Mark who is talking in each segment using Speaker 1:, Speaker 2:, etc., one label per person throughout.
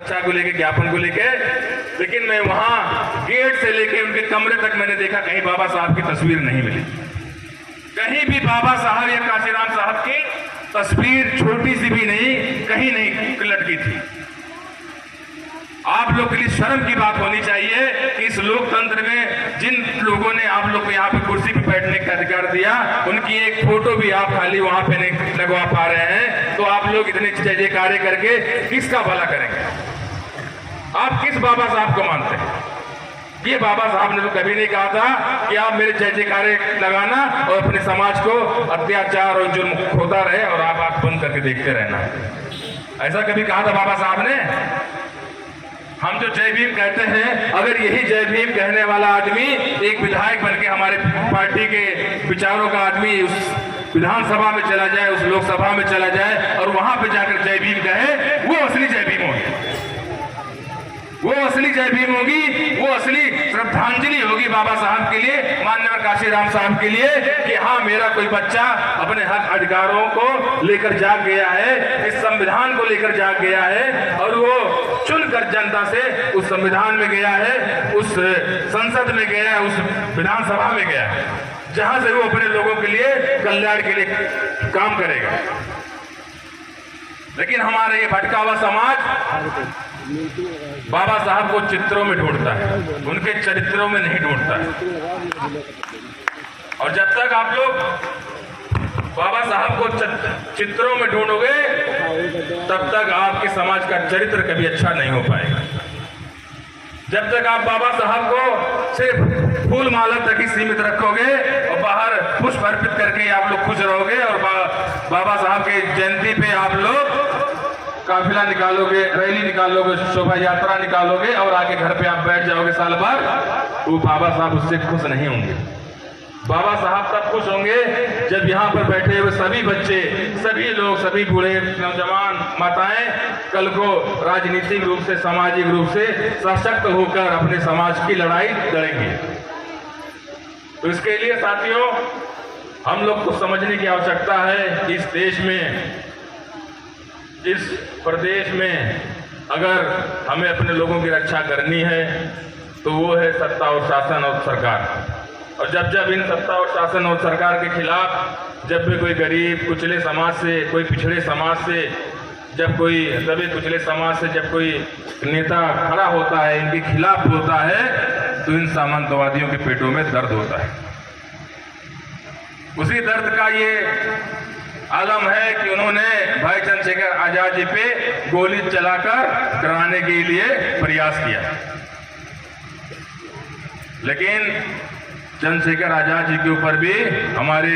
Speaker 1: सुरक्षा को लेके, ज्ञापन को लेके, लेकिन मैं वहां गेट से लेके उनके कमरे तक मैंने देखा कहीं बाबा साहब की तस्वीर नहीं मिली। कहीं भी बाबा साहब या काशीराम साहब की तस्वीर छोटी सी भी नहीं, कहीं नहीं लटकी थी। आप लोग के लिए शर्म की बात होनी चाहिए कि इस लोकतंत्र में जिन लोगों ने आप लोग को यहाँ पे कुर्सी पे बैठने का अधिकार दिया, उनकी एक फोटो भी आप खाली वहां पे नहीं लगवा पा रहे हैं, तो आप लोग इतने जय जयकारे करके किसका भला करेंगे? आप किस बाबा साहब को मानते हैं? ये बाबा साहब ने तो कभी नहीं कहा था कि आप मेरे जय जयकारे लगाना और अपने समाज को अत्याचार और जुर्म होता रहे और आप आंख बंद करके देखते रहना। ऐसा कभी कहा था बाबा साहब ने? हम जो जय भीम कहते हैं, अगर यही जय भीम कहने वाला आदमी एक विधायक बनके हमारे पार्टी के विचारों का आदमी उस विधानसभा में चला जाए, उस लोकसभा में चला जाए और वहां पे जाकर जय भीम कहे, वो असली जय भीम होगी। वो असली जय भीम होगी, वो असली श्रद्धांजलि होगी बाबा साहब के लिए, माननीय काशीराम साहब के लिए, कि हाँ मेरा कोई बच्चा अपने हक अधिकारों को लेकर जाग गया है, इस संविधान को लेकर जाग गया है और वो चुनकर जनता से उस संविधान में गया है, उस संसद में गया है, उस विधानसभा में गया है, जहां से वो अपने लोगों के लिए कल्याण के लिए काम करेगा। लेकिन हमारा ये भटका हुआ समाज बाबा साहब को चित्रों में ढूंढता है, उनके चरित्रों में नहीं ढूंढता है। और जब तक आप लोग बाबा साहब को चित्रों में ढूंढोगे, तब तक आपके समाज का चरित्र कभी अच्छा नहीं हो पाएगा। जब तक आप बाबा साहब को सिर्फ फूल माला तक ही सीमित रखोगे और बाहर पुष्प अर्पित करके आप लोग खुश रहोगे और बाबा साहब के जयंती पे आप लोग काफिला निकालोगे, रैली निकालोगे, शोभा यात्रा निकालोगे और आके घर पे आप बैठ जाओगे साल भर, तो बाबा साहब उससे खुश नहीं होंगे। बाबा साहब तब खुश होंगे जब यहाँ पर बैठे हुए सभी बच्चे, सभी लोग, सभी बूढ़े, नौजवान, माताएं कल को राजनीतिक रूप से, सामाजिक रूप से सशक्त होकर अपने समाज की लड़ाई लड़ेंगे। तो इसके लिए साथियों, हम लोग को समझने की आवश्यकता है कि इस देश में, इस प्रदेश में अगर हमें अपने लोगों की रक्षा करनी है तो वो है सत्ता और शासन और सरकार। और जब जब इन सत्ता और शासन और सरकार के खिलाफ जब भी कोई गरीब कुचले समाज से, कोई पिछड़े समाज से, जब कोई दबे कुचले समाज से जब कोई नेता खड़ा होता है, इनके खिलाफ होता है, तो इन सामंतवादियों के पेटों में दर्द होता है। उसी दर्द का ये आलम है कि उन्होंने भाई चंद्रशेखर आजाद जी पे गोली चलाकर कराने के लिए प्रयास किया। लेकिन चंद्रशेखर आजाद जी के ऊपर भी हमारे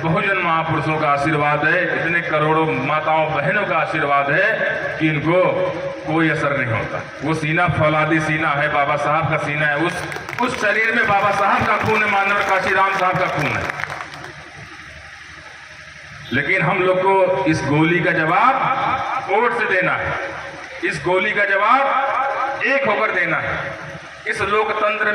Speaker 1: बहुजन महापुरुषों का आशीर्वाद है, इतने करोड़ों माताओं बहनों का आशीर्वाद है कि इनको कोई असर नहीं होता। वो सीना फौलादी सीना है, बाबा साहब का सीना है, उस शरीर में बाबा साहब का खून है, माननीय काशीराम साहब का खून है। लेकिन हम लोग को इस गोली का जवाब वोट से देना है, इस गोली का जवाब एक होकर देना है। इस लोकतंत्र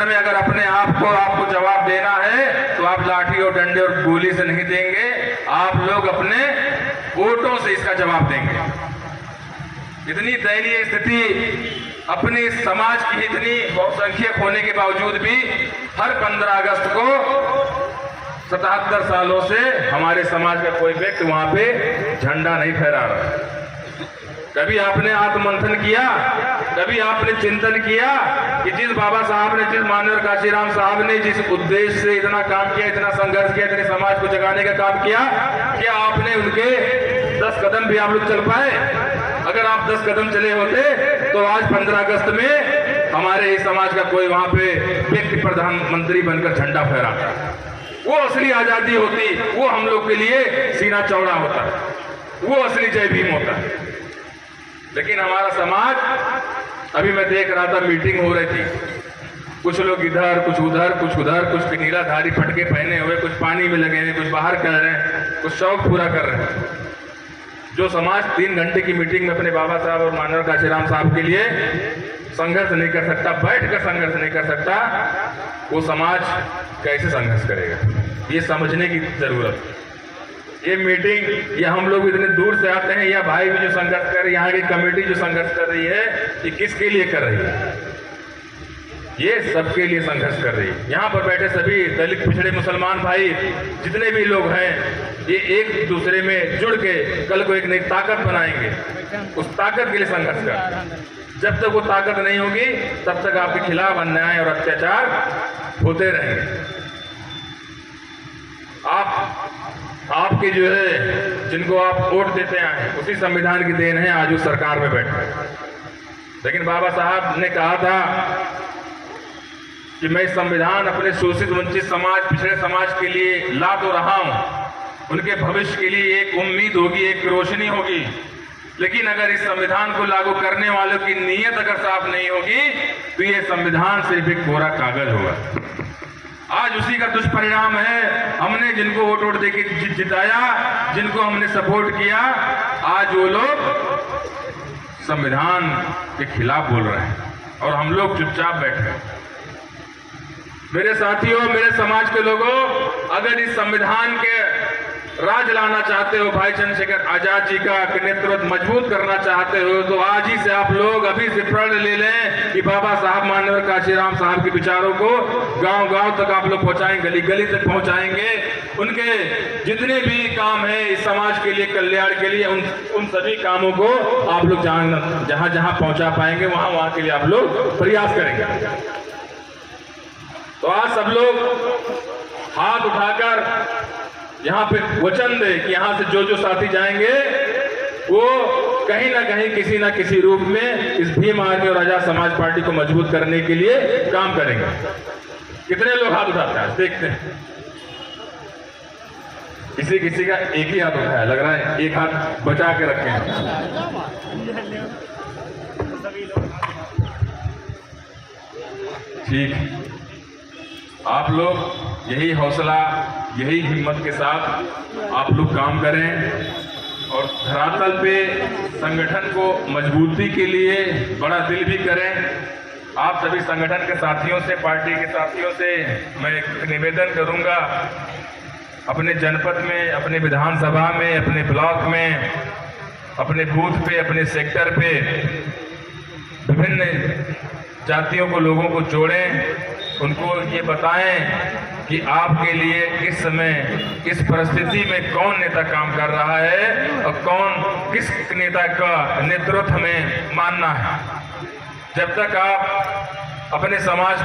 Speaker 1: में अगर अपने आप को आपको जवाब देना है तो आप लाठी और डंडे और गोली से नहीं देंगे, आप लोग अपने वोटों से इसका जवाब देंगे। इतनी दयनीय स्थिति अपने समाज की इतनी बहुसंख्यक होने के बावजूद भी हर 15 अगस्त को 77 सालों से हमारे समाज का कोई व्यक्ति वहां पे झंडा नहीं फहरा रहा। कभी आपने आत्ममंथन किया, कभी आपने चिंतन किया कि जिस बाबा साहब ने, जिस माननीय काशीराम साहब ने जिस उद्देश्य से इतना काम किया, इतना संघर्ष किया, इतने समाज को जगाने का काम किया, क्या आपने उनके 10 कदम भी आप लोग चल पाए? अगर आप 10 कदम चले होते तो आज 15 अगस्त में हमारे इस समाज का कोई वहां पे व्यक्ति प्रधानमंत्री बनकर झंडा फहराता। वो असली आजादी होती, वो हम लोग के लिए सीना चौड़ा होता, वो असली जय भीम होता। लेकिन हमारा समाज, अभी मैं देख रहा था मीटिंग हो रही थी, कुछ लोग इधर, कुछ उधर, कुछ उधर, कुछ नीलाधारी पटके पहने हुए, कुछ पानी में लगे हैं, कुछ बाहर कर रहे हैं, कुछ शौक पूरा कर रहे हैं। जो समाज 3 घंटे की मीटिंग में अपने बाबा साहब और माननीय काशीराम साहब के लिए संघर्ष नहीं कर सकता, बैठकर संघर्ष नहीं कर सकता, वो समाज कैसे संघर्ष करेगा? ये समझने की जरूरत है। ये मीटिंग, ये हम लोग इतने दूर से आते हैं, या भाई भी जो संघर्ष कर रही है, यहाँ की कमेटी जो संघर्ष कर रही है, ये किसके लिए कर रही है? ये सबके लिए संघर्ष कर रही है। यहाँ पर बैठे सभी दलित पिछड़े मुसलमान भाई जितने भी लोग हैं, ये एक दूसरे में जुड़ के कल को एक नई ताकत बनाएंगे। उस ताकत के लिए संघर्ष कर, जब तक वो ताकत नहीं होगी तब तक आपके खिलाफ अन्याय और अत्याचार होते रहेंगे। आपके जो है, जिनको आप वोट देते हैं, उसी संविधान की देन है आज उस सरकार में बैठे। लेकिन बाबा साहब ने कहा था कि मैं संविधान अपने शोषित वंचित समाज, पिछड़े समाज के लिए ला तो रहा हूं, उनके भविष्य के लिए एक उम्मीद होगी, एक रोशनी होगी। लेकिन अगर इस संविधान को लागू करने वालों की नीयत अगर साफ नहीं होगी तो ये संविधान सिर्फ एक कोरा कागज होगा। आज उसी का दुष्परिणाम है। हमने जिनको वोट देके जिताया, जिनको हमने सपोर्ट किया, आज वो लोग संविधान के खिलाफ बोल रहे हैं और हम लोग चुपचाप बैठे हैं। मेरे साथियों, मेरे समाज के लोगों, अगर इस संविधान के राज लाना चाहते हो, भाई चंद्रशेखर आजाद जी का नेतृत्व मजबूत करना चाहते हो, तो आज ही से आप लोग अभी से प्रण ले लें कि बाबा साहब माननीय काशीराम साहब के विचारों को गांव-गांव तक आप लोग पहुंचाएंगे, गली-गली तक पहुंचाएंगे। उनके जितने भी काम है इस समाज के लिए, कल्याण के लिए, उन सभी कामों को आप लोग जहां जहां पहुंचा पाएंगे वहां के लिए आप लोग प्रयास करेंगे। तो आज सब लोग हाथ उठाकर यहाँ पे वचन दे कि यहाँ से जो जो साथी जाएंगे वो कहीं ना कहीं किसी ना किसी रूप में इस भीम आर्मी और आजाद समाज पार्टी को मजबूत करने के लिए काम करेंगे। कितने लोग हाथ उठाते हैं देखते हैं? किसी का एक ही हाथ उठाया, लग रहा है एक हाथ बचा के रखे हैं। ठीक, आप लोग यही हौसला, यही हिम्मत के साथ आप लोग काम करें और धरातल पे संगठन को मजबूती के लिए बड़ा दिल भी करें। आप सभी संगठन के साथियों से, पार्टी के साथियों से मैं एक निवेदन करूंगा, अपने जनपद में, अपने विधानसभा में, अपने ब्लॉक में, अपने बूथ पे, अपने सेक्टर पे विभिन्न जातियों को, लोगों को जोड़ें, उनको ये बताएं कि आपके लिए इस समय, इस परिस्थिति में कौन नेता काम कर रहा है और कौन किस नेता का नेतृत्व हमें मानना है। जब तक आप अपने समाज